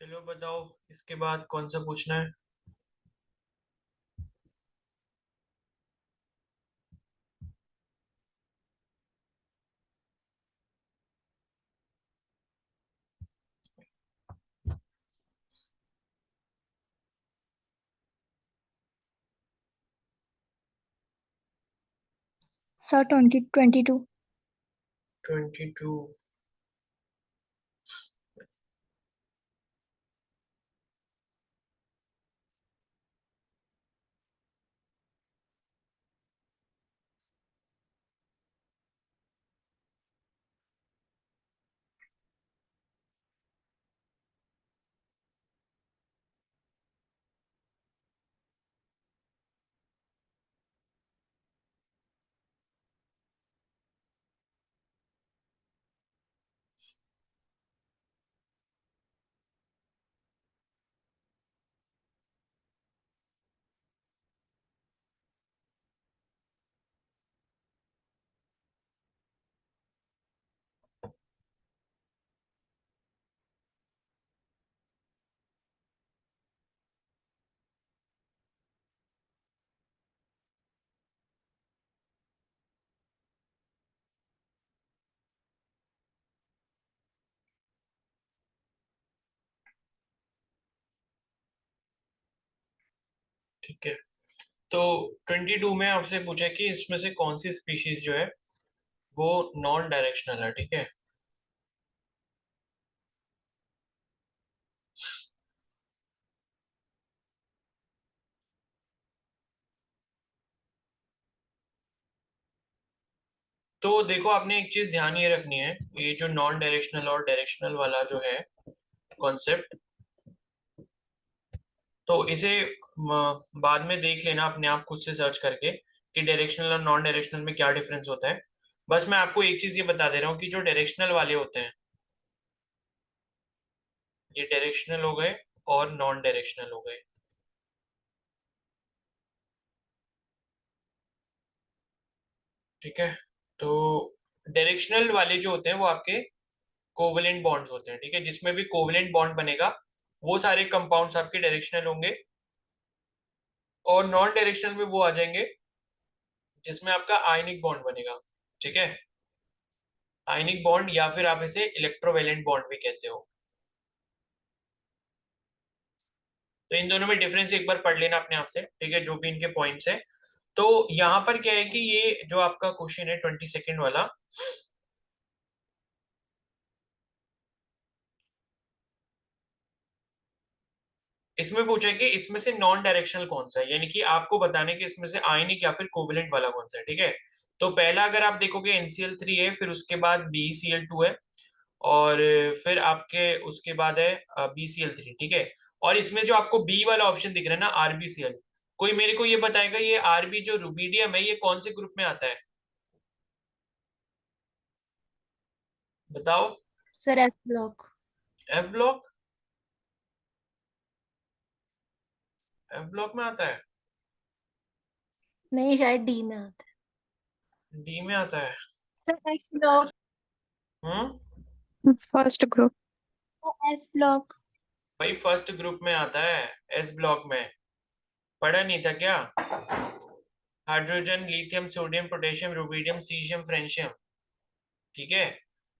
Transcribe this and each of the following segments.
चलो बताओ, इसके बाद कौन सा पूछना है? सर 2022। 22। ठीक है, तो 22 में आपसे पूछा कि इसमें से कौन सी स्पीशीज जो है वो नॉन डायरेक्शनल है। ठीक है, तो देखो, आपने एक चीज ध्यान ये रखनी है, ये जो नॉन डायरेक्शनल और डायरेक्शनल वाला जो है कॉन्सेप्ट, तो इसे बाद में देख लेना अपने आप खुद से सर्च करके कि डायरेक्शनल और नॉन डायरेक्शनल में क्या डिफरेंस होता है। बस मैं आपको एक चीज ये बता दे रहा हूँ कि जो डायरेक्शनल वाले होते हैं, ये डायरेक्शनल हो गए और नॉन डायरेक्शनल हो गए। ठीक है, तो डायरेक्शनल वाले जो होते हैं वो आपके कोवेलेंट बॉन्ड्स होते हैं। ठीक है, जिसमें भी कोवेलेंट बॉन्ड बनेगा वो सारे कंपाउंड्स आपके डायरेक्शनल होंगे। और नॉन डायरेक्शनल में वो आ जाएंगे जिसमें आपका आयनिक बॉन्ड बनेगा। ठीक है, आयनिक बॉन्ड या फिर आप इसे इलेक्ट्रोवेलेंट बॉन्ड भी कहते हो। तो इन दोनों में डिफरेंस एक बार पढ़ लेना अपने आप से। ठीक है, जो भी इनके पॉइंट्स है। तो यहाँ पर क्या है कि ये जो आपका क्वेश्चन है 22nd वाला, इसमें पूछा है कि इसमें से नॉन डायरेक्शनल कौन सा है, यानी कि आपको बताने कि इसमें से आयनिक या फिर कोवेलेंट वाला कौन सा है। ठीक है, तो पहला अगर आप देखोगे NCl3 है, फिर उसके बाद BeCl2 है, और फिर आपके उसके बाद है BCl3। ठीक है, और इसमें जो आपको बी वाला ऑप्शन दिख रहा है ना, RbCl, कोई मेरे को ये बताएगा ये आरबी जो रुबीडियम है ये कौन से ग्रुप में आता है? बताओ। Sir S block. F block? F block में आता है? नहीं, शायद डी में आता डी में आता है? है। Sir S block. Hmm. First group. S block. भाई फर्स्ट ग्रुप में आता है, एस ब्लॉक में। पढ़ा नहीं था क्या? Hydrogen, lithium, sodium, potassium, rubidium, caesium, francium. ठीक है,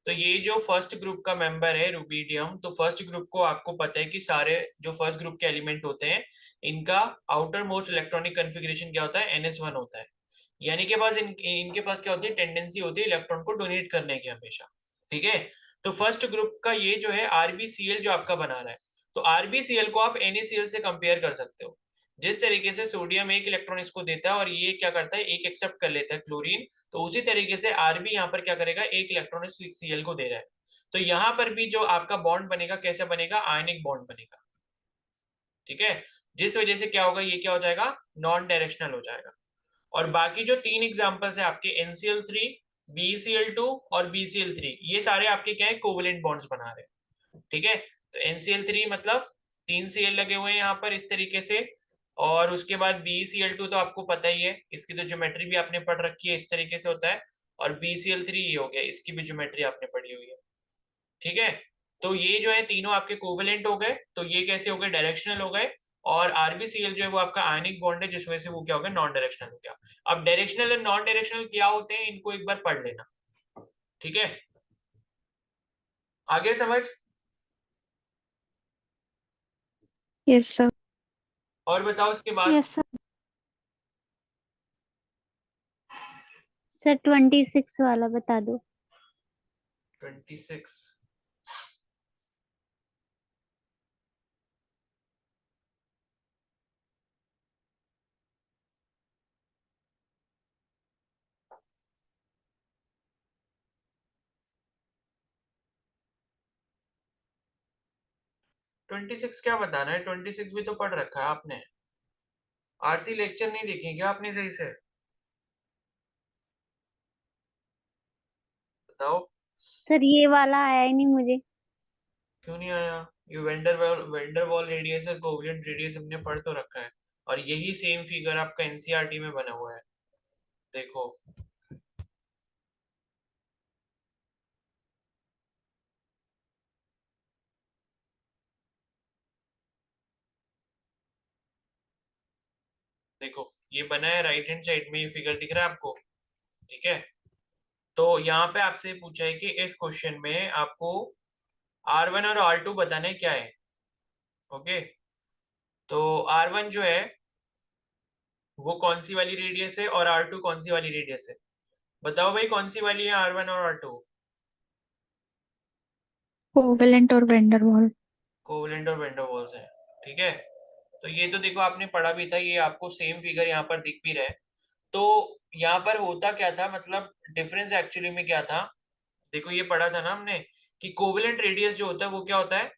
तो ये जो फर्स्ट ग्रुप का मेंबर है रुबीडियम, तो फर्स्ट ग्रुप को आपको पता है कि सारे जो फर्स्ट ग्रुप के एलिमेंट होते हैं इनका आउटर मोस्ट इलेक्ट्रॉनिक कन्फिग्रेशन क्या होता है? NS1 होता है। यानी के पास इनके पास क्या होती है? टेंडेंसी होती है इलेक्ट्रॉन को डोनेट करने की हमेशा। ठीक है, तो फर्स्ट ग्रुप का ये जो है RbCl जो आपका बना रहा है, तो RbCl को आप NaCl से कंपेयर कर सकते हो। जिस तरीके से सोडियम एक इलेक्ट्रॉन इसको देता है और ये क्या करता है, एक एक्सेप्ट कर लेता है क्लोरीन, तो उसी तरीके से आरबी यहाँ पर क्या करेगा, एक इलेक्ट्रॉन Cl को दे रहा है। तो यहाँ पर भी जो आपका बॉन्ड बनेगा कैसे बनेगा? आयनिक बॉन्ड बनेगा। ठीक है, जिस वजह से क्या होगा, ये क्या हो जाएगा? नॉन डायरेक्शनल हो जाएगा। और बाकी जो तीन एग्जांपल्स है आपके NCl3, BeCl2 और BCl3, ये सारे आपके क्या है? कोवेलेंट बॉन्ड्स बना रहे हैं। ठीक है, तो NCl3 मतलब 3 Cl लगे हुए हैं यहाँ पर इस तरीके से, और उसके बाद BeCl2 तो आपको पता ही है, इसकी तो ज्योमेट्री भी आपने पढ़ रखी है, इस तरीके से होता है। और BCl3 ये हो गया, इसकी भी ज्योमेट्री आपने पढ़ी हुई है। ठीक है, तो ये जो है तीनों आपके कोवेलेंट हो गए, तो ये कैसे हो गए, डायरेक्शनल हो गए। और आरबीसीएल जो है वो आपका आयनिक बॉन्ड है, जिस वजह से वो क्या हो गया, नॉन डायरेक्शनल हो गया। अब डायरेक्शनल और नॉन डायरेक्शनल क्या होते हैं, इनको एक बार पढ़ लेना, ठीक है। आगे समझ। Yes, sir. और बताओ उसके बाद। Yes, sir. सर 26 वाला बता दो। 26। ट्वेंटी सिक्स क्या बताना है, 26 भी तो पढ़ रखा है आपने। आरती लेक्चर नहीं देखी क्या आपने सही से, बताओ। सर ये वाला आया ही नहीं मुझे। क्यों नहीं आया, ये वेंडर वॉल रेडियस और कोवेलेंट रेडियस हमने पढ़ तो रखा है। और यही सेम फिगर आपका एनसीईआरटी में बना हुआ है, देखो। देखो ये बना है राइट हैंड साइड में, ये फिगर दिख रहा है आपको, ठीक है। तो यहाँ पे आपसे पूछा है कि इस क्वेश्चन में आपको R1 और R2 बताना है क्या है, ओके। तो R1 जो है वो कौन सी वाली रेडियस है और R2 कौन सी वाली रेडियस है, बताओ भाई कौन सी वाली है R1 और R2। कोवेलेंट और वेंडरवॉल। कोवेलेंट और वैन डर वाल्स है, ठीक है। तो ये तो देखो आपने पढ़ा भी था, ये आपको सेम फिगर यहाँ पर दिख भी रहा है। तो यहाँ पर होता क्या था, मतलब डिफरेंस एक्चुअली में क्या था, देखो ये पढ़ा था ना हमने कि कोवेलेंट रेडियस जो होता है वो क्या होता है,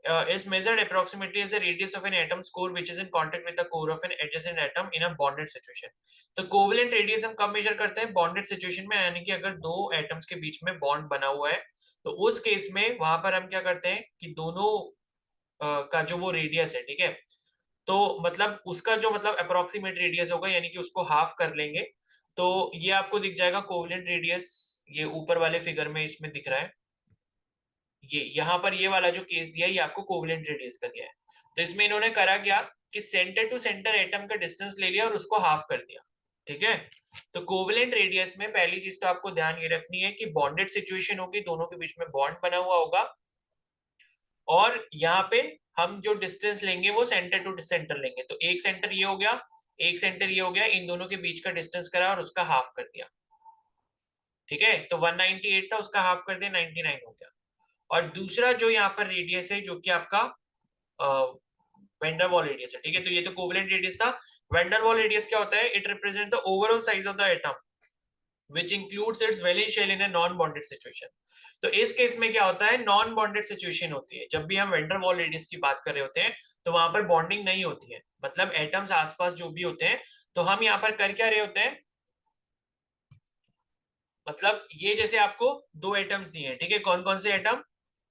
is measured approximately as the radius of an atom's core which is in contact with the core of an adjacent atom in a bonded situation। तो कोवेलेंट रेडियस हम कब मेजर करते हैं, बॉन्डेड सिचुएशन में, यानी कि अगर दो एटम्स के बीच में बॉन्ड बना हुआ है, तो उस केस में वहां पर हम क्या करते हैं कि दोनों का जो वो रेडियस है, ठीक है, तो मतलब उसका जो मतलब अप्रोक्सीमेट रेडियस होगा, यानी कि उसको हाफ कर लेंगे। तो ये आपको दिख जाएगा कोवेलेंट रेडियस, ये ऊपर वाले फिगर में इसमें दिख रहा है। ये यहाँ पर ये वाला जो केस दिया है ये आपको कोवेलेंट रेडियस का दिया है। तो इसमें इन्होंने करा क्या कि सेंटर टू सेंटर एटम का डिस्टेंस ले लिया और उसको हाफ कर दिया, ठीक है। तो कोवेलेंट रेडियस में पहली चीज तो आपको ध्यान ये रखनी है कि बॉन्डेड सिचुएशन होगी, दोनों के बीच में बॉन्ड बना हुआ होगा, और यहाँ पे हम जो डिस्टेंस लेंगे वो सेंटर टू सेंटर लेंगे। तो एक सेंटर ये हो गया, एक सेंटर ये हो गया, इन दोनों के बीच का डिस्टेंस करा और उसका हाफ कर दिया, ठीक है। तो 198 था, उसका हाफ कर दिया, 99 हो गया। और दूसरा जो यहाँ पर रेडियस है जो कि आपका वेंडर वॉल रेडियस है, ठीक है। तो ये तो कोवेलेंट रेडियस था। वेंडर वॉल रेडियस क्या होता है, it represent the overall size of the atom which includes its valence shell in a non bonded situation। तो इस केस में क्या होता है, नॉन बॉन्डेड सिचुएशन होती है, जब भी हम वेंडर वॉल रेडियस की बात कर रहे होते हैं तो वहां पर बॉन्डिंग नहीं होती है, मतलब एटम्स आसपास जो भी होते हैं। तो हम यहाँ पर कर क्या रहे होते हैं, मतलब ये जैसे आपको दो एटम्स दिए हैं, ठीक है, कौन कौन से एटम,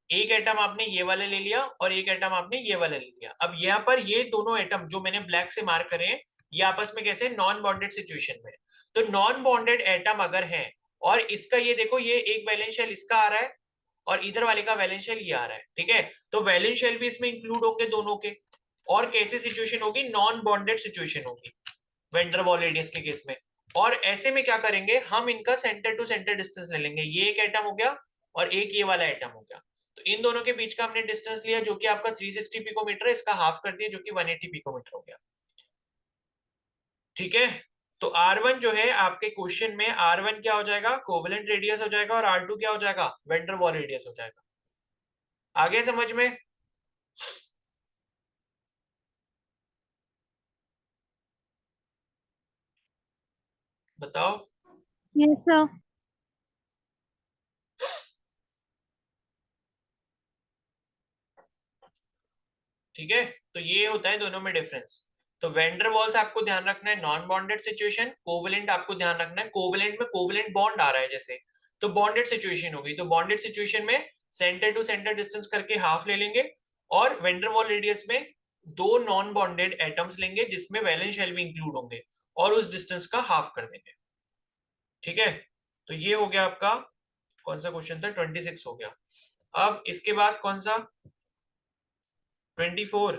एक एटम आपने ये वाला ले लिया और एक एटम आपने ये वाला ले लिया। अब यहाँ पर ये दोनों एटम जो मैंने ब्लैक से मार्क करे हैं, ये आपस में कैसे, नॉन बॉन्डेड सिचुएशन में। तो नॉन बॉन्डेड एटम अगर है और इसका ये देखो, ये एक वैलेंस शेल इसका आ रहा है और इधर वाले का वैलेंस शेल ये आ रहा है, ठीक है। तो वैलेंस शेल भी इसमें इंक्लूड होंगे दोनों के। और कैसी सिचुएशन होगी, नॉन बॉन्डेड सिचुएशन होगी वेंडर वॉल रेडियस के केस में। और ऐसे में क्या करेंगे, हम इनका सेंटर टू सेंटर डिस्टेंस ले लेंगे, ये एक एटम हो गया और एक ये वाला एटम हो गया। तो इन दोनों के बीच का हमने डिस्टेंस लिया जो कि आपका 360 पिकोमीटर है, इसका हाफ कर दिया जो कि 180 पिकोमीटर हो गया, ठीक है। तो R1 जो है आपके क्वेश्चन में, R1 क्या हो जाएगा, कोवेलेंट रेडियस हो जाएगा, और R2 क्या हो जाएगा, वेंडर वॉल रेडियस हो जाएगा। आगे समझ में। बताओ। Yes sir. ठीक है, तो ये होता है दोनों में डिफरेंस। तो वेंडर वॉल्स आपको ध्यान रखना है नॉन बॉन्डेड सिचुएशन, कोवेलेंट आपको ध्यान रखना है कोवेलेंट में कोवेलेंट बॉन्ड आ रहा है जैसे, तो बॉन्डेड सिचुएशन होगी। तो बॉन्डेड सिचुएशन में सेंटर टू सेंटर डिस्टेंस करके हाफ ले लेंगे, और वेंडर वॉल रेडियस में दो नॉन बॉन्डेड एटम्स लेंगे जिसमें वैलेंस शेल भी इंक्लूड होंगे, और उस डिस्टेंस का हाफ कर देंगे, ठीक है। तो ये हो गया आपका, कौन सा क्वेश्चन था, 26 हो गया। अब इसके बाद कौन सा 24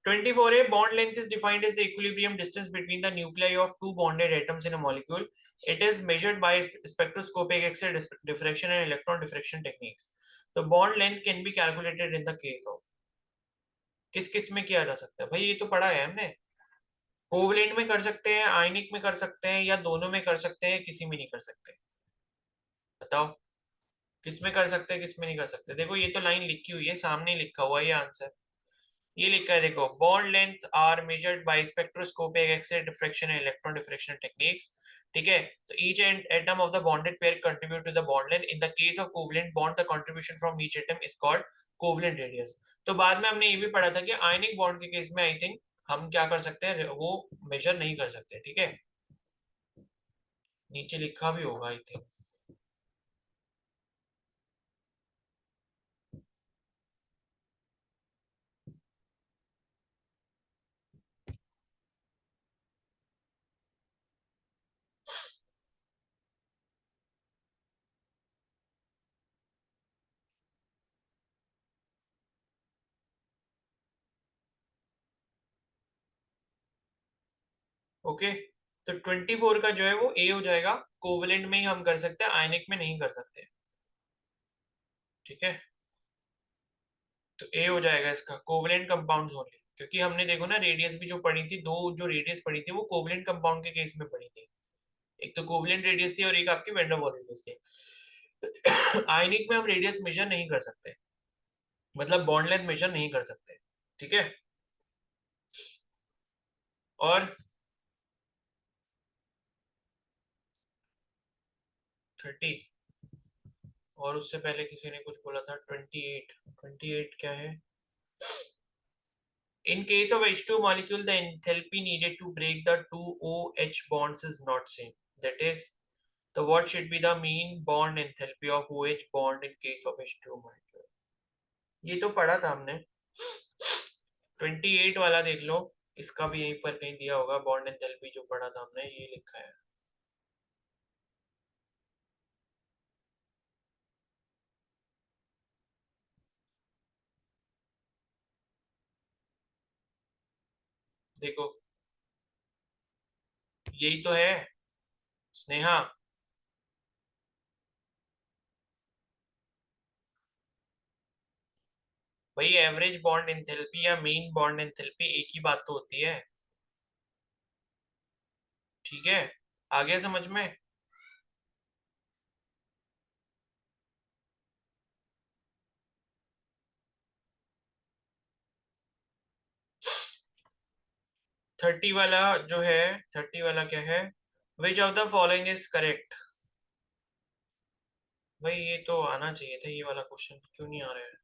24 a bond length is defined as the equilibrium distance between the nuclei of two bonded atoms in a molecule. It is measured by spectroscopic X-ray diffraction and electron diffraction techniques. The bond length can be calculated in the case of किस किस में किया जा सकता है भाई, ये तो पढ़ा है हमने। कोवलेंट में कर सकते हैं, आयनिक में कर सकते हैं, या दोनों में कर सकते हैं, किसी में नहीं कर सकते। बताओ किस में कर सकते हैं, किस में नहीं कर सकते। देखो ये तो लाइन लिखी हुई है, सामने ही लिखा हुआ है ये आंसर। ये लिखा है देखो, bond length are measured by spectroscopic X-ray diffraction and electron diffraction techniques. ठीक है, तो each atom of the bonded pair contribute to the bond length. In the case of covalent bond the contribution from each atom is called covalent radius. तो बाद में हमने ये भी पढ़ा था कि आयनिक बॉन्ड के केस में आई थिंक हम क्या कर सकते हैं, वो मेजर नहीं कर सकते। ठीक है, नीचे लिखा भी होगा आई थिंक। ओके, तो 24 का जो है वो ए हो जाएगा। कोवलेंट में ही हम कर सकते हैं, आयनिक में नहीं कर सकते। ठीक है, तो ए हो जाएगा इसका, कोवलेंट कंपाउंड्स ओनली। क्योंकि हमने देखो ना रेडियस भी जो पढ़ी थी, दो जो रेडियस पढ़ी थी वो कोवलेंट कंपाउंड के केस में पढ़ी थी। एक तो कोवलेंट रेडियस थी और एक आपकी वैन डर वाल्स रेडियस थी। आयनिक में हम रेडियस मेजर नहीं कर सकते, मतलब बॉन्ड लेंथ मेजर नहीं कर सकते। ठीक है, और 30, और उससे पहले किसी ने कुछ बोला था 28। 28 क्या है? In case of H2 molecule, the enthalpy needed to break the two OH bonds is not same. That is, the what should be the mean bond enthalpy of OH bond in case of H2 molecule? ये तो पढ़ा था हमने। 28 वाला देख लो, इसका भी यहीं पर कहीं दिया होगा, बॉन्ड एंथैल्पी जो पढ़ा था हमने, ये लिखा है। देखो यही तो है स्नेहा। भाई एवरेज बॉन्ड एंथैल्पी या मीन बॉन्ड एंथैल्पी एक ही बात तो होती है। ठीक है, आ गया समझ में? 30 वाला जो है, 30 वाला क्या है? Which of the following is correct? भाई ये तो आना चाहिए था, ये वाला क्वेश्चन क्यों नहीं आ रहा है?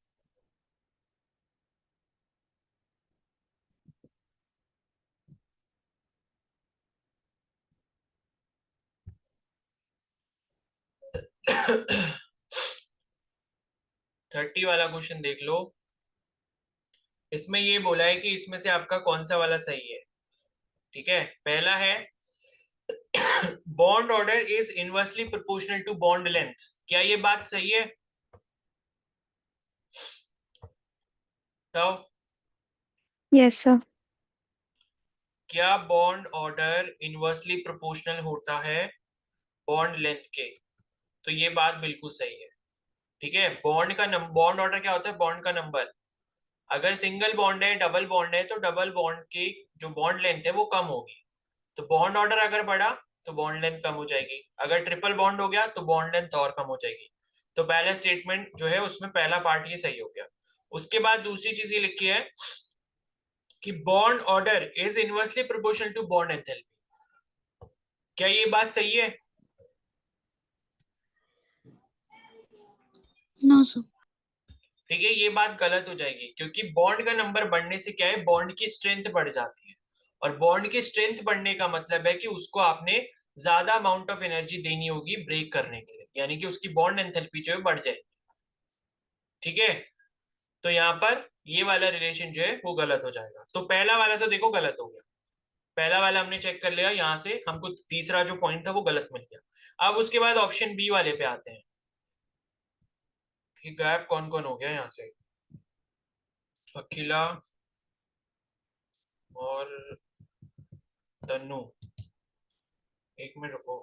थर्टी वाला क्वेश्चन देख लो, इसमें ये बोला है कि इसमें से आपका कौन सा वाला सही है। ठीक है, पहला है bond order is inversely proportional to bond length. क्या ये बात सही है? तो यस सर। क्या बॉन्ड ऑर्डर इनवर्सली प्रोपोर्शनल होता है बॉन्ड लेंथ के? तो ये बात बिल्कुल सही है। ठीक है, बॉन्ड का बॉन्ड ऑर्डर क्या होता है? बॉन्ड का नंबर। अगर सिंगल बॉन्ड है, डबल बॉन्ड है, तो डबल बॉन्ड की जो बॉन्ड लेंथ है वो कम होगी। तो बॉन्ड ऑर्डर अगर बढ़ा तो बॉन्ड लेंथ कम हो जाएगी। अगर ट्रिपल बॉन्ड हो गया तो बॉन्ड लेंथ और कम हो जाएगी। तो पहला स्टेटमेंट जो है उसमें पहला पार्ट ये सही हो गया। उसके बाद दूसरी चीज ये लिखी है कि bond order is inversely proportional to bond enthalpy. क्या ये बात सही है? No sir. ठीक है, ये बात गलत हो जाएगी, क्योंकि बॉन्ड का नंबर बढ़ने से क्या है, बॉन्ड की स्ट्रेंथ बढ़ जाती है। और बॉन्ड की स्ट्रेंथ बढ़ने का मतलब है कि उसको आपने ज्यादा अमाउंट ऑफ एनर्जी देनी होगी ब्रेक करने के लिए, यानी कि उसकी बॉन्ड एंथैल्पी जो है बढ़ जाएगी। ठीक है, तो यहाँ पर ये वाला रिलेशन जो है वो गलत हो जाएगा। तो पहला वाला तो देखो गलत हो गया, पहला वाला हमने चेक कर लिया, यहाँ से हमको तीसरा जो पॉइंट था वो गलत मिल गया। अब उसके बाद ऑप्शन बी वाले पे आते हैं। ये गायब कौन कौन हो गया यहाँ से? अखिला और तन्नू। एक मिनट रुको।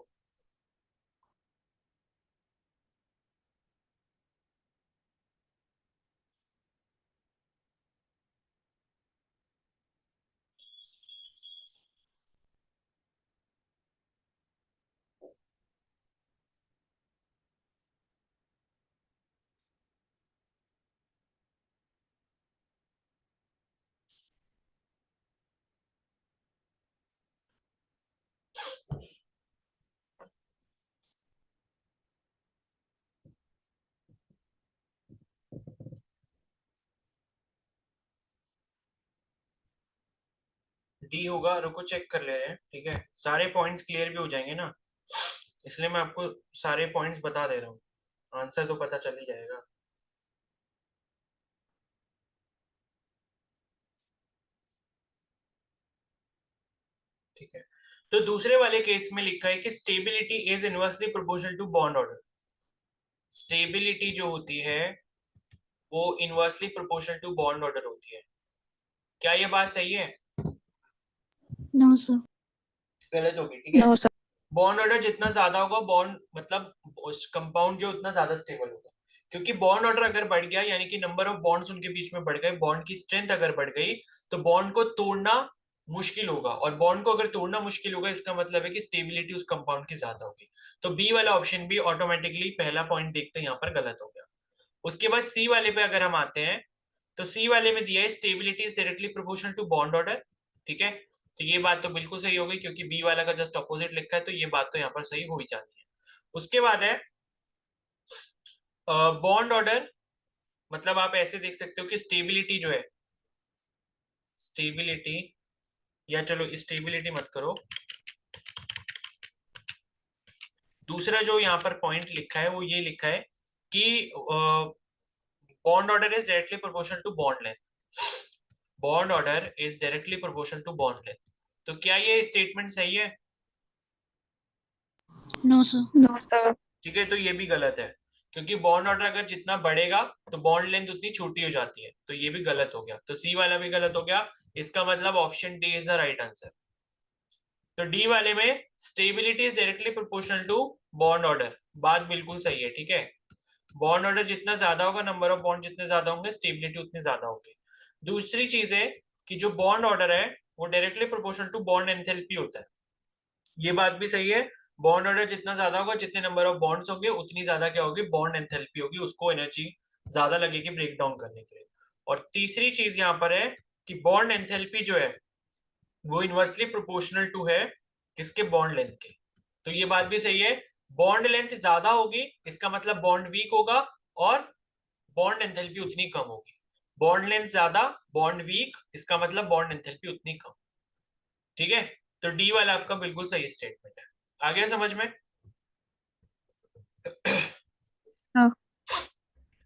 डी होगा, रुको चेक कर ले रहे हैं, ठीक है? सारे पॉइंट्स क्लियर भी हो जाएंगे ना, इसलिए मैं आपको सारे पॉइंट्स बता दे रहा हूँ। आंसर तो पता चल ही जाएगा। ठीक है, तो दूसरे वाले केस में लिखा है कि stability is inversely proportional to bond order. Stability जो होती है वो inversely proportional to bond order होती है। क्या ये बात सही है? No sir. गलत होगी, ठीक है? No, sir. बॉन्ड ऑर्डर जितना ज्यादा होगा, बॉन्ड मतलब कंपाउंड जो उतना ज्यादा स्टेबल होगा। क्योंकि बॉन्ड ऑर्डर अगर बढ़ गया यानी कि नंबर ऑफ बॉन्ड्स उनके बीच में बढ़ गए, बॉन्ड की स्ट्रेंथ अगर बढ़ गई, तो बॉन्ड को तोड़ना मुश्किल होगा, और बॉन्ड को अगर तोड़ना मुश्किल होगा इसका मतलब है कि स्टेबिलिटी उस कंपाउंड की ज्यादा होगी। तो बी वाला ऑप्शन भी ऑटोमेटिकली पहला पॉइंट देखते हैं यहाँ पर गलत हो गया। उसके बाद सी वाले पे अगर हम आते हैं, तो सी वाले में दिया है stability is directly proportional to bond order. ठीक है, तो ये बात तो बिल्कुल सही हो गई क्योंकि बी वाला का जस्ट अपोजिट लिखा है, तो ये बात तो यहाँ पर सही हो ही जाती है। उसके बाद है बॉन्ड ऑर्डर, मतलब आप ऐसे देख सकते हो कि स्टेबिलिटी जो है, स्टेबिलिटी, या चलो स्टेबिलिटी मत करो, दूसरा जो यहाँ पर पॉइंट लिखा है वो ये लिखा है कि bond order is directly proportional to bond length. Bond order is directly proportional to bond length. तो क्या ये स्टेटमेंट सही है? No sir. No, sir. ठीक है, तो ये भी गलत है, क्योंकि बॉन्ड ऑर्डर अगर जितना बढ़ेगा तो बॉन्ड लेंथ उतनी छोटी हो जाती है, तो ये भी गलत हो गया, तो सी वाला भी गलत हो गया। इसका मतलब option D is the right answer. तो डी वाले में stability is directly proportional to bond order, बात बिल्कुल सही है, ठीक है? बॉन्ड ऑर्डर जितना ज्यादा होगा, नंबर ऑफ बॉन्ड जितने ज्यादा होंगे, स्टेबिलिटी उतनी ज्यादा होगी। दूसरी चीज है कि जो बॉन्ड ऑर्डर है वो directly proportional to bond enthalpy होता है, ये बात भी सही है। बॉन्ड ऑर्डर जितना ज्यादा होगा, जितने नंबर ऑफ बॉन्ड्स होंगे, उतनी ज्यादा क्या होगी, बॉन्ड एंथैल्पी होगी, उसको एनर्जी ज्यादा लगेगी ब्रेक डाउन करने के लिए। और तीसरी चीज यहाँ पर है कि बॉन्ड एंथैल्पी जो है वो इनवर्सली प्रोपोर्शनल टू है किसके, बॉन्ड लेंथ के। तो ये बात भी सही है, बॉन्ड लेंथ ज्यादा होगी इसका मतलब बॉन्ड वीक होगा, और बॉन्ड एंथैल्पी उतनी कम होगी। बॉन्ड लेंथ ज्यादा, बॉन्ड वीक, इसका मतलब बॉन्ड एंथैल्पी उतनी कम। ठीक है, तो डी वाला आपका बिल्कुल सही स्टेटमेंट है। आ गया समझ में? हाँ।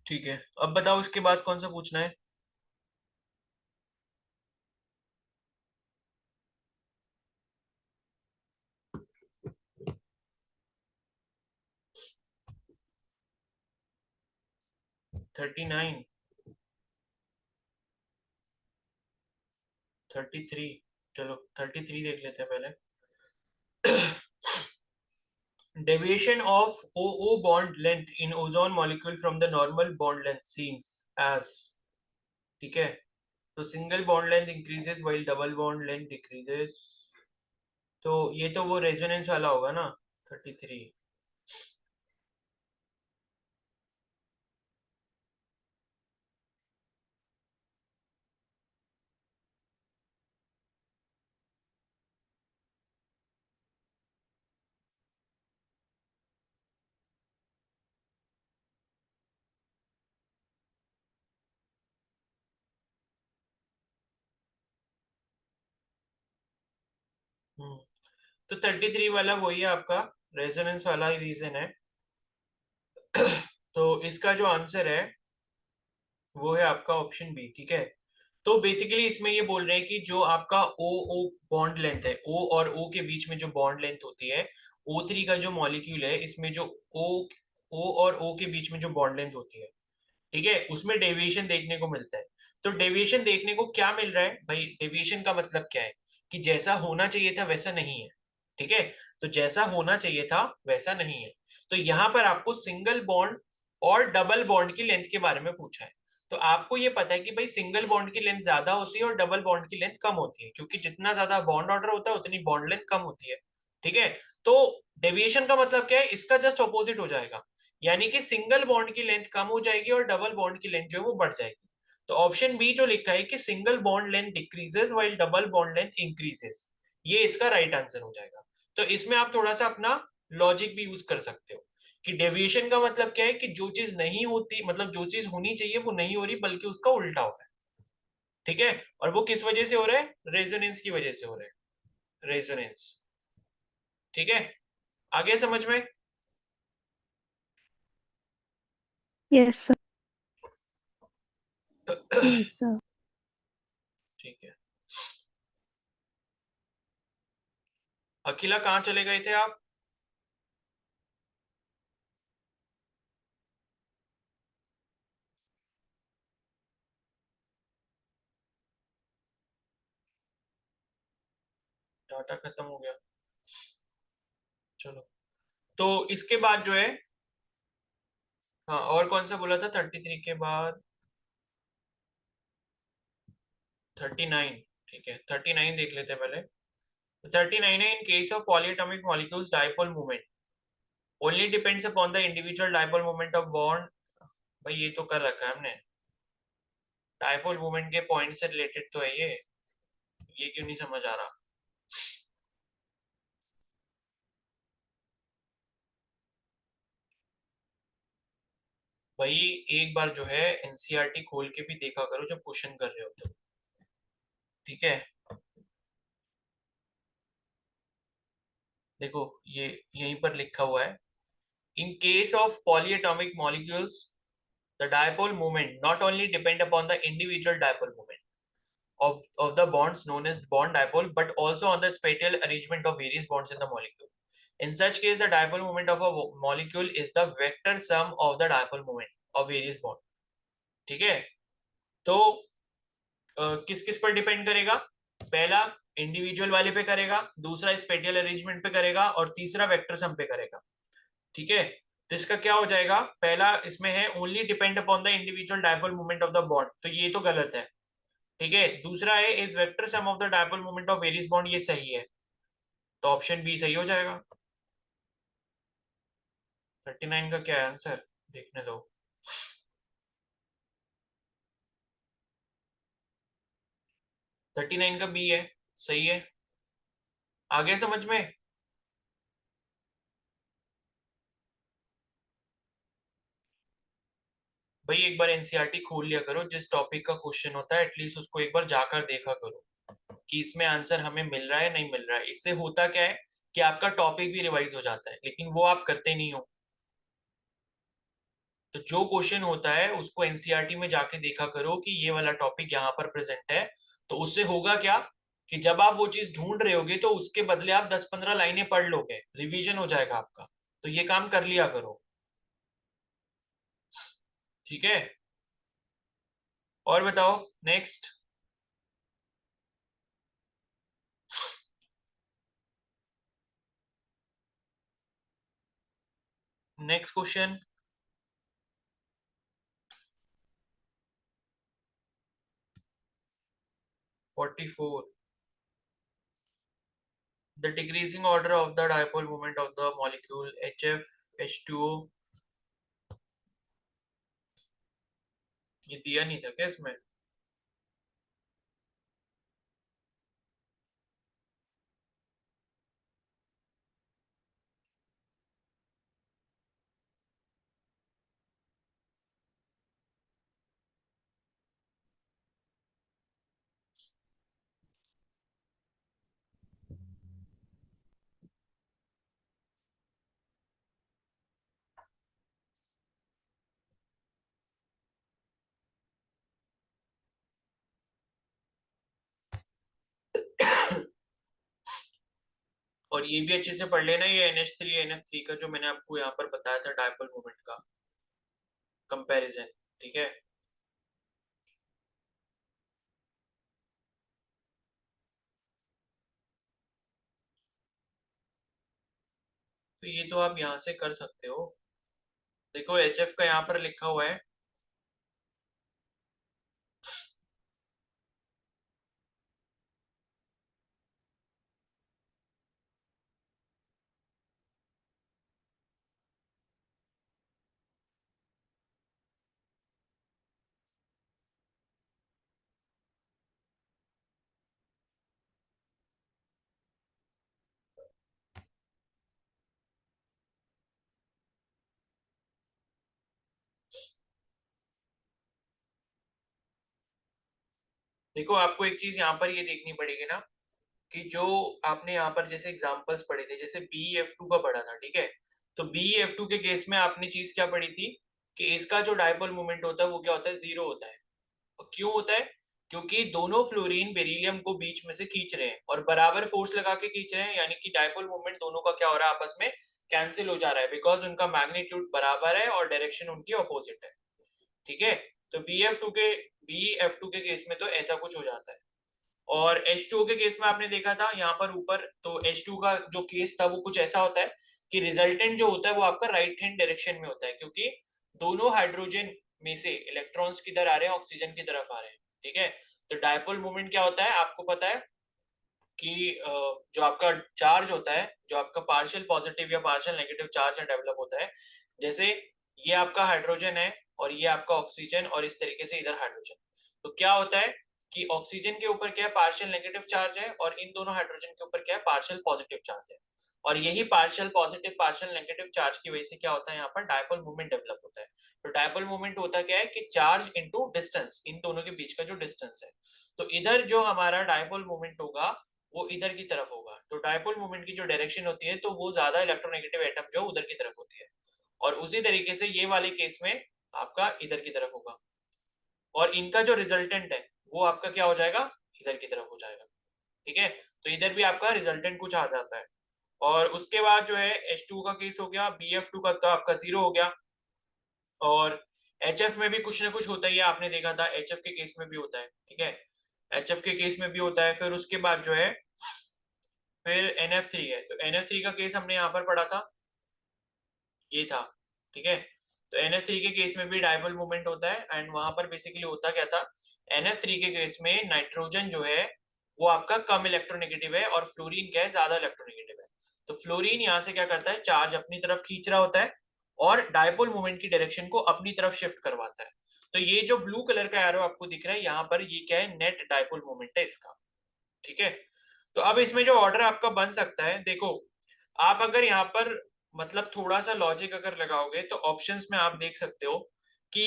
ठीक है, अब बताओ इसके बाद कौन सा पूछना है? थर्टी नाइन, 33, चलो 33 देख लेते हैं पहले। Deviation of OO bond length in ozone molecule from the normal bond length seems as, ठीक है? तो single bond length increases while double bond length decreases, तो ये तो वो रेजोनेंस वाला होगा ना, 33। तो 33 वाला वही है आपका, रेजोनेंस वाला ही रीजन है। तो इसका जो आंसर है वो है आपका ऑप्शन बी, ठीक है? तो बेसिकली इसमें ये बोल रहे हैं कि जो आपका ओ ओ बॉन्ड लेंथ है, ओ और ओ के बीच में जो बॉन्ड लेंथ होती है, O3 का जो मॉलिक्यूल है इसमें जो ओ ओ और ओ के बीच में जो बॉन्ड लेंथ होती है, ठीक है, उसमें डेविएशन देखने को मिलता है। तो डेविएशन देखने को क्या मिल रहा है भाई? डेविएशन का मतलब क्या है कि जैसा होना चाहिए था वैसा नहीं है। ठीक है, तो जैसा होना चाहिए था वैसा नहीं है। तो यहाँ पर आपको सिंगल बॉन्ड और डबल बॉन्ड की लेंथ के बारे में पूछा है। तो आपको ये पता है कि भाई सिंगल बॉन्ड की लेंथ ज्यादा होती है और डबल बॉन्ड की लेंथ कम होती है, क्योंकि जितना ज्यादा बॉन्ड ऑर्डर होता है उतनी बॉन्ड लेंथ कम होती है। ठीक है, तो डेविएशन का मतलब क्या है? इसका जस्ट ऑपोजिट हो जाएगा, यानी कि सिंगल बॉन्ड की लेंथ कम हो जाएगी और डबल बॉन्ड की लेंथ जो है वो बढ़ जाएगी। तो ऑप्शन बी जो लिखा है कि single bond length decreases while double bond length increases, ये इसका राइट आंसर हो जाएगा। तो इसमें आप थोड़ा सा अपना लॉजिक भी यूज कर सकते हो कि डेविएशन का मतलब क्या है कि जो चीज नहीं होती, मतलब जो चीज होनी चाहिए वो नहीं हो रही बल्कि उसका उल्टा हो रहा है। ठीक है, और वो किस वजह से हो रहा है? रेजोनेंस की वजह से हो रहा है, रेजोनेंस। ठीक है, आगे समझ में? Yes, sir. Yes, sir. ठीक है, अखिला कहाँ चले गए थे आप? डाटा खत्म हो गया। चलो, तो इसके बाद जो है, हाँ और कौन सा बोला था 33 के बाद? 39। ठीक है, 39 देख लेते हैं पहले। तो 39 है, in case of polyatomic molecules dipole movement only depends upon the individual dipole movement of bond. भाई ये तो कर रखा है हमने, डाइपोल मूवमेंट के पॉइंट से रिलेटेड तो है ये क्यों नहीं समझ आ रहा? भाई एक बार जो है एनसीईआरटी खोल के भी देखा करो जब क्वेश्चन कर रहे हो तो। ठीक है, देखो ये यहीं पर लिखा हुआ है, in case of polyatomic molecules the dipole moment not only depend upon the individual dipole moment of the bonds known as bond dipole, but also on the spatial arrangement of various bonds in the molecule. In such case, the dipole moment of a molecule is the vector sum of the dipole moment of various bonds. ठीक है, तो किस किस पर depend करेगा? पहला individual वाले पे करेगा, दूसरा स्पेटियल अरेंजमेंट पे करेगा और तीसरा वेक्टर सम पे करेगा। ठीक है, तो इसका क्या हो जाएगा? पहला इसमें है only depend upon the individual dipole moment of the bond, तो ये तो गलत है। ठीक है, दूसरा है is vector sum of the dipole moment of various bond, ये सही है। तो ऑप्शन बी सही हो जाएगा। 39 का क्या है आंसर? देखने दो। 39 का बी है, सही है। आगे समझ में? भाई एक बार एनसीईआरटी खोल लिया करो, जिस टॉपिक का क्वेश्चन होता है एटलीस्ट उसको एक बार जाकर देखा करो कि इसमें आंसर हमें मिल रहा है नहीं मिल रहा है। इससे होता क्या है कि आपका टॉपिक भी रिवाइज हो जाता है, लेकिन वो आप करते नहीं हो। तो जो क्वेश्चन होता है उसको एनसीईआरटी में जाके देखा करो कि ये वाला टॉपिक यहाँ पर प्रेजेंट है। तो उससे होगा क्या कि जब आप वो चीज ढूंढ रहे होगे तो उसके बदले आप 10-15 लाइनें पढ़ लोगे, रिवीजन हो जाएगा आपका। तो ये काम कर लिया करो। ठीक है, और बताओ next. Next question 44। The decreasing order of the dipole moment of the molecule HF H2O, ये दिया नहीं था क्या इसमें? और ये भी अच्छे से पढ़ लेना, ये NH3 NF3 का जो मैंने आपको यहाँ पर बताया था डायपोल मोमेंट का कंपैरिजन। ठीक है। तो ये तो आप यहाँ से कर सकते हो। देखो एच एफ का यहाँ पर लिखा हुआ है, देखो आपको एक चीज यहाँ पर ये देखनी पड़ेगी ना, कि जो आपने यहाँ पर जैसे एग्जांपल्स पढ़े थे, जैसे बी एफ टू का पढ़ा था, ठीक है। तो बी एफ टू के केस में आपने चीज क्या पढ़ी थी, कि इसका जो डायपोल मोमेंट होता है वो क्या होता है, 0 होता है। और क्यों होता है, क्योंकि दोनों फ्लोरीन बेरिलियम को बीच में से खींच रहे हैं और बराबर फोर्स लगा के खींच रहे हैं, यानी कि डायपोल मोमेंट दोनों का क्या हो रहा है, आपस में कैंसिल हो जा रहा है, बिकॉज उनका मैग्नीट्यूड बराबर है और डायरेक्शन उनकी अपोजिट है। ठीक है। तो बी एफ टू के केस में तो ऐसा कुछ हो जाता है। और H2O के केस में आपने देखा था यहाँ पर ऊपर, तो H2 का जो केस था वो कुछ ऐसा होता है कि रिजल्टेंट जो होता है वो आपका राइट हैंड डायरेक्शन में होता है, क्योंकि दोनों हाइड्रोजन में से इलेक्ट्रॉन्स किधर आ रहे हैं, ऑक्सीजन की तरफ आ रहे हैं। ठीक है। तो डायपोल मोमेंट क्या होता है, आपको पता है कि जो आपका चार्ज होता है, जो आपका पार्शियल पॉजिटिव या पार्शियल नेगेटिव चार्ज डेवलप होता है, जैसे ये आपका हाइड्रोजन है और ये आपका ऑक्सीजन और इस तरीके से इधर हाइड्रोजन, तो क्या होता है कि ऑक्सीजन के ऊपर क्या है, पार्शियल नेगेटिव चार्ज है, और इन दोनों हाइड्रोजन के ऊपर क्या है, पार्शियल पॉजिटिव चार्ज है। और यही partial positive partial negative charge की वजह से क्या होता है, यहाँ पर डायपोल मूवमेंट डेवलप होता है। तो डायपोल मूवमेंट होता क्या है कि चार्ज इनटू डिस्टेंस, इन दोनों के बीच का जो डिस्टेंस है। तो इधर जो हमारा डायपोल मूवमेंट होगा वो इधर की तरफ होगा। तो डायपोल मूवमेंट की जो डायरेक्शन होती है तो वो ज्यादा इलेक्ट्रोनेगेटिव एटम जो उधर की तरफ होती है, और उसी तरीके से ये वाले केस में आपका इधर की तरफ होगा, और इनका जो रिजल्टेंट है वो आपका क्या हो जाएगा, इधर की तरफ हो जाएगा। ठीक है। तो इधर भी आपका रिजल्टेंट कुछ आ जाता है। और उसके बाद जो है H2 का केस हो गया, BF2 का तो आपका 0 हो गया। और HF में भी कुछ ना कुछ होता ही है, आपने देखा था HF के केस में भी होता है। ठीक है। HF के केस में भी होता है। फिर उसके बाद जो है फिर NF3 है, तो NF3 का केस हमने यहाँ पर पढ़ा था, ये था। ठीक है। तो NF3 के केस में भी डायपोल मूवमेंट होता है, एंड वहां पर बेसिकली होता क्या था, NF3 के केस में नाइट्रोजन जो है वो आपका कम इलेक्ट्रोनेगेटिव है और फ्लोरीन क्या है, ज्यादा इलेक्ट्रोनेगेटिव है। तो फ्लोरीन यहाँ से क्या करता है, चार्ज अपनी तरफ खींच रहा होता है और डायपोल मूवमेंट की डायरेक्शन को अपनी तरफ शिफ्ट करवाता है। तो ये जो ब्लू कलर का एरो आपको दिख रहा है यहाँ पर, ये क्या है, नेट डायपोल मूवमेंट है इसका। ठीक है। तो अब इसमें जो ऑर्डर आपका बन सकता है, देखो आप अगर यहाँ पर मतलब थोड़ा सा लॉजिक अगर लगाओगे तो ऑप्शंस में आप देख सकते हो कि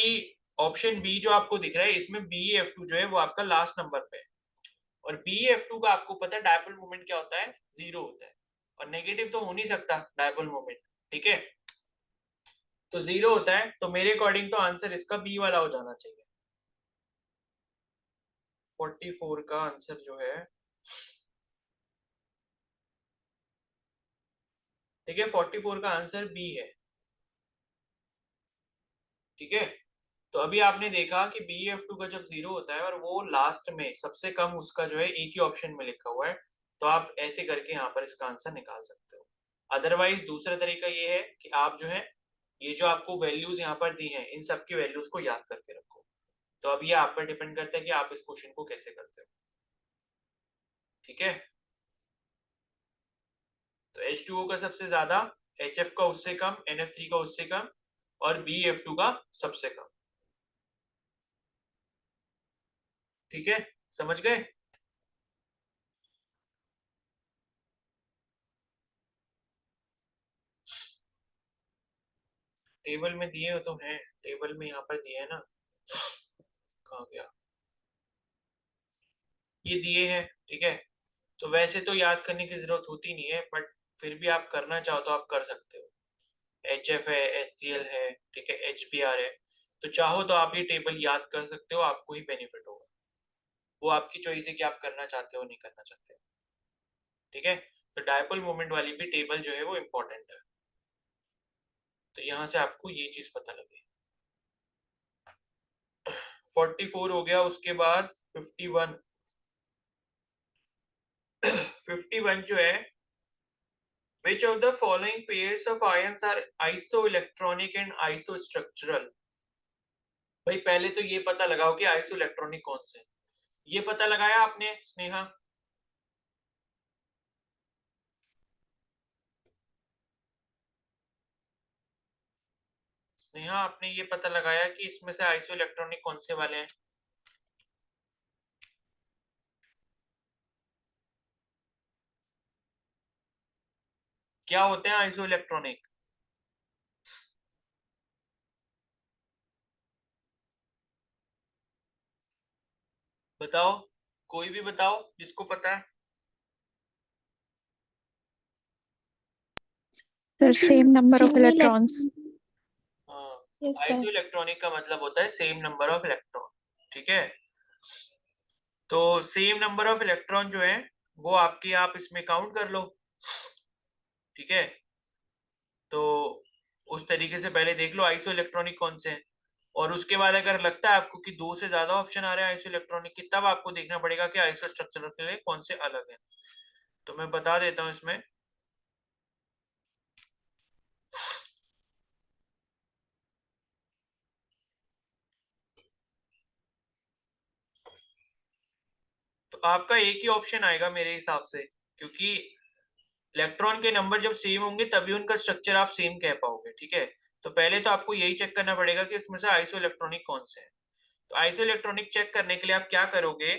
ऑप्शन बी जो आपको दिख रहा है इसमें BF2 जो है वो आपका लास्ट नंबर पे है, और BF2 का आपको पता है डायपोल मोमेंट क्या होता है, 0 होता है, और नेगेटिव तो हो नहीं सकता डायपोल मोमेंट। ठीक है। तो 0 होता है, तो मेरे अकॉर्डिंग तो आंसर इसका बी वाला हो जाना चाहिए। 44 का आंसर जो है, ठीक है, 44 का आंसर बी है। ठीक है। तो अभी आपने देखा कि BF2 का जब 0 होता है और वो लास्ट में सबसे कम उसका जो है एक ही ऑप्शन में लिखा हुआ है, तो आप ऐसे करके यहाँ पर इसका आंसर निकाल सकते हो। अदरवाइज दूसरा तरीका ये है कि आप जो है ये जो आपको वैल्यूज यहाँ पर दी हैं इन सब की वैल्यूज को याद करके रखो। तो अब ये आप पर डिपेंड करता है कि आप इस क्वेश्चन को कैसे करते हो। ठीक है। तो H2O का सबसे ज्यादा, HF का उससे कम, NF3 का उससे कम, और BF2 का सबसे कम। ठीक है, समझ गए। टेबल में दिए हो तो हैं, टेबल में यहाँ पर दिए है ना, कहाँ गया, ये दिए हैं। ठीक है। तो वैसे तो याद करने की जरूरत होती नहीं है, बट फिर भी आप करना चाहो तो आप कर सकते हो। HF है, HCl है, ठीक है, HBr है, तो चाहो तो आप ये टेबल याद कर सकते हो, आपको ही बेनिफिट होगा। वो आपकी चॉइस है कि आप करना चाहते हो नहीं करना चाहते हो। ठीक है। तो डायपोल मोमेंट वाली भी टेबल जो है वो इम्पोर्टेंट है, तो यहाँ से आपको ये चीज पता लगे। 44 हो गया, उसके बाद 51 51 जो है, which of the following pairs of ions are isoelectronic and isostructural? भाई पहले तो ये पता लगाओ कि आइसो इलेक्ट्रॉनिक कौन से हैं। ये पता लगाया आपने स्नेहा? स्नेहा आपने ये पता लगाया कि इसमें से आइसो इलेक्ट्रॉनिक कौन से वाले हैं? क्या होते हैं आइसो इलेक्ट्रॉनिक? बताओ, कोई भी बताओ जिसको पता है। Sir, same number of Same electrons. हाँ, Yes, sir. आइसो इलेक्ट्रॉनिक का मतलब होता है सेम नंबर ऑफ इलेक्ट्रॉन। ठीक है, तो सेम नंबर ऑफ इलेक्ट्रॉन जो है वो आपके, आप इसमें काउंट कर लो। ठीक है, तो उस तरीके से पहले देख लो आइसो इलेक्ट्रॉनिक कौन से हैं, और उसके बाद अगर लगता है आपको कि दो से ज्यादा ऑप्शन आ रहे हैं आइसो इलेक्ट्रॉनिक की, तब आपको देखना पड़ेगा कि आइसो स्ट्रक्चरल के लिए कौन से अलग है। तो मैं बता देता हूँ इसमें। तो आपका एक ही ऑप्शन आएगा मेरे हिसाब से, क्योंकि इलेक्ट्रॉन के नंबर जब सेम होंगे तभी उनका स्ट्रक्चर आप सेम कह पाओगे। ठीक है, तो पहले तो आपको यही चेक करना पड़ेगा कि इसमें से आइसो इलेक्ट्रॉनिक कौन से हैं। तो आइसो इलेक्ट्रॉनिक चेक करने के लिए आप क्या करोगे,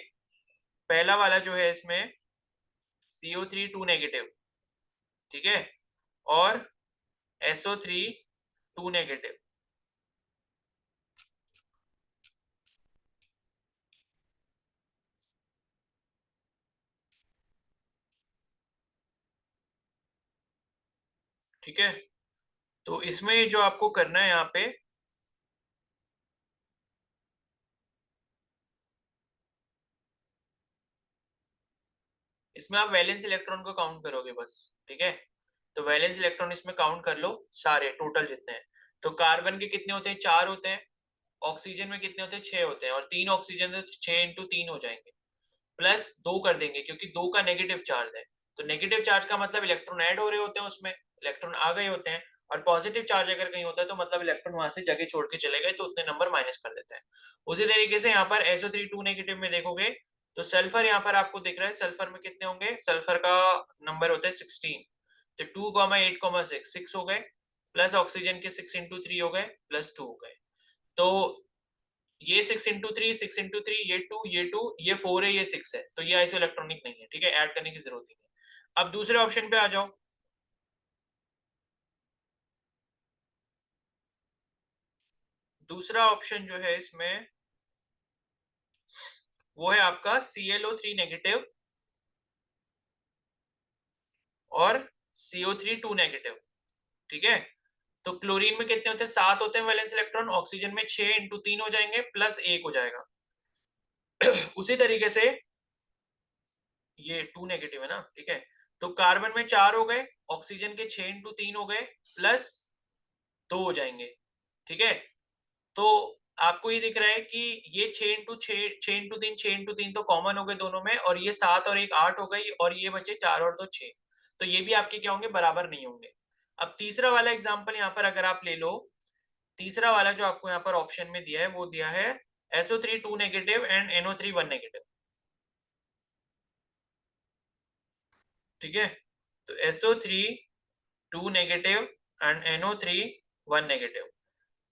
पहला वाला जो है इसमें CO3 2 नेगेटिव, ठीक है, और SO3 2 नेगेटिव। ठीक है, तो इसमें जो आपको करना है यहाँ पे, इसमें आप वैलेंस इलेक्ट्रॉन को काउंट करोगे बस। ठीक है, तो वैलेंस इलेक्ट्रॉन इसमें काउंट कर लो सारे टोटल जितने हैं। तो कार्बन के कितने होते हैं, 4 होते हैं। ऑक्सीजन में कितने होते हैं, 6 होते हैं, और 3 ऑक्सीजन है तो 6 इंटू 3 हो जाएंगे, प्लस 2 कर देंगे क्योंकि 2 का नेगेटिव चार्ज है। तो नेगेटिव चार्ज का मतलब इलेक्ट्रॉन ऐड हो रहे होते हैं, उसमें इलेक्ट्रॉन आ गए होते हैं। और पॉजिटिव चार्ज अगर कहीं होता है तो मतलब इलेक्ट्रॉन वहां से जगह छोड़ के चले गए, तो उतने नंबर माइनस कर देते हैं। उसी तरीके से यहाँ पर SO3 2 नेगेटिव में देखोगे तो सल्फर यहाँ पर आपको दिख रहा है, सल्फर में कितने होंगे, सल्फर का नंबर होता है 16। तो 2,8,6 6 हो गए, प्लस ऑक्सीजन के 6 इंटू 3 हो गए, प्लस 2 हो गए। तो ये 6 इंटू 3 ये 2 ये 2 ये 4 है, ये 6 है, तो ये आइसो इलेक्ट्रॉनिक नहीं है। ठीक है, ऐड करने की जरूरत नहीं है। अब दूसरे ऑप्शन पे आ जाओ। दूसरा ऑप्शन जो है इसमें वो है आपका ClO3 नेगेटिव और CO3 2 नेगेटिव। ठीक है, तो क्लोरीन में कितने होते हैं, 7 होते हैं वैलेंस इलेक्ट्रॉन, ऑक्सीजन में 6 इंटू 3 हो जाएंगे, प्लस 1 हो जाएगा। उसी तरीके से ये 2 नेगेटिव है ना। ठीक है, तो कार्बन में 4 हो गए, ऑक्सीजन के 6 इंटू 3 हो गए, प्लस 2 हो जाएंगे। ठीक है, तो आपको ये दिख रहा है कि ये 6 इंटू 3 तो कॉमन हो गए दोनों में, और ये 7 और 1 8 हो गई, और ये बचे 4 और 2 6। तो ये भी आपके क्या होंगे, बराबर नहीं होंगे। अब तीसरा वाला एग्जांपल यहाँ पर अगर आप ले लो, तीसरा वाला जो आपको यहाँ पर ऑप्शन में दिया है वो दिया है SO3 2 negative and NO3 1 negative. ठीक है, तो SO3 2 negative and NO3 1 negative.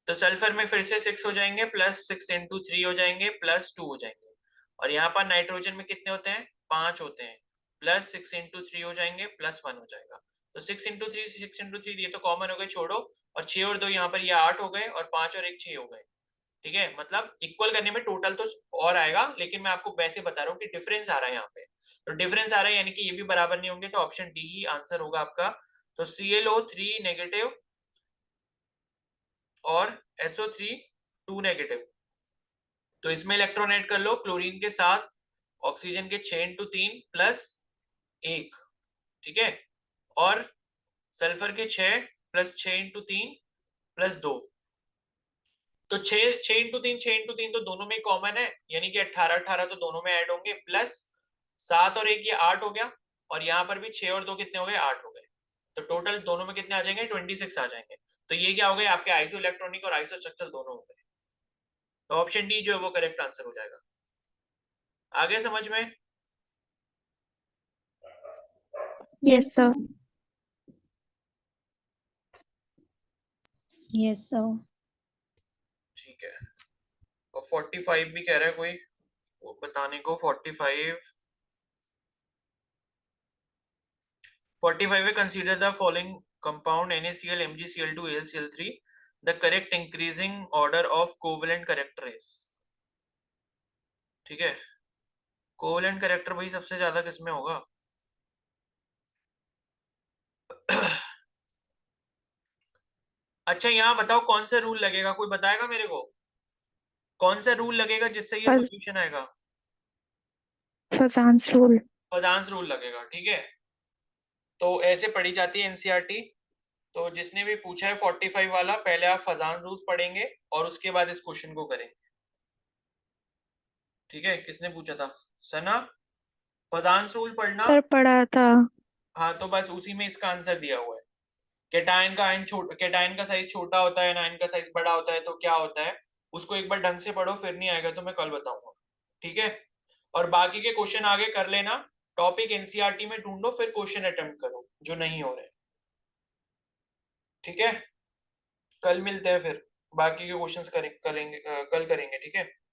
तो सल्फर में फिर से 6 हो जाएंगे, प्लस 6 इंटू 3 हो जाएंगे, प्लस 2 हो जाएंगे। और यहाँ पर नाइट्रोजन में कितने होते हैं, 5 होते हैं, प्लस 6 इंटू 3 हो जाएंगे, प्लस 1 हो जाएगा। तो 6 इंटू 3 ये तो कॉमन हो गए, छोड़ो, और 6 और 2 यहाँ पर ये 8 हो गए, और 5 और 1 6 हो गए। ठीक है, मतलब इक्वल करने में टोटल तो और आएगा, लेकिन मैं आपको वैसे बता रहा हूँ कि डिफरेंस आ रहा है यहाँ पे। तो डिफरेंस आ रहा है यानी कि ये भी बराबर नहीं होंगे, तो ऑप्शन डी ही आंसर होगा आपका। तो ClO3 नेगेटिव और SO3 2 नेगेटिव। तो इसमें इलेक्ट्रॉन ऐड कर लो क्लोरीन के साथ, ऑक्सीजन के 6 इंटू 3 प्लस 1। ठीक है, और सल्फर के 6 प्लस 6 इंटू 3 प्लस 2। तो 6 6 × 3 तो दोनों में कॉमन है, यानी कि 18 18 तो दोनों में ऐड होंगे, प्लस 7 और 1 ये 8 हो गया, और यहाँ पर भी 6 और 2 कितने हो गए, 8 हो गए। तो टोटल दोनों में कितने आ जाएंगे, 26 आ जाएंगे। तो ये क्या हो गए आपके आइसो इलेक्ट्रॉनिक और आइसो स्ट्रक्चरल दोनों हो गए। तो ऑप्शन डी जो है वो करेक्ट आंसर हो जाएगा। आगे समझ में? Yes, sir. Yes, sir. ठीक है। और 45 भी कह रहा है कोई वो बताने को। 45 है, consider the following compound NaCl MgCl2 AlCl3 the correct increasing order of covalent character is. ठीक है, कोवेलेंट कैरेक्टर भाई सबसे ज्यादा किसमें होगा? अच्छा यहाँ बताओ कौन सा रूल लगेगा, कोई बताएगा मेरे को? कौन सा रूल लगेगा जिससे ये Faz- सॉल्यूशन आएगा? Fazan's rule. फजांस रूल लगेगा। ठीक है, तो ऐसे पढ़ी जाती है एनसीईआरटी। तो जिसने भी पूछा है 45 वाला, पहले आप फजान रूल पढ़ेंगे और उसके बाद इस क्वेश्चन को करेंगे। ठीक है, किसने पूछा था? सना, फजान रूल पढ़ना। सर पढ़ा था। हाँ, तो बस उसी में इसका आंसर दिया हुआ है। केटाइन का साइज छोटा होता है, एनाइन का साइज बड़ा होता है, तो क्या होता है उसको एक बार ढंग से पढ़ो, फिर नहीं आएगा तो मैं कल बताऊंगा। ठीक है, और बाकी के क्वेश्चन आगे कर लेना। टॉपिक एनसीईआरटी में ढूंढो, फिर क्वेश्चन अटेम्प्ट करो जो नहीं हो रहे। ठीक है, कल मिलते हैं फिर, बाकी के क्वेश्चंस करेंगे कल करेंगे। ठीक है।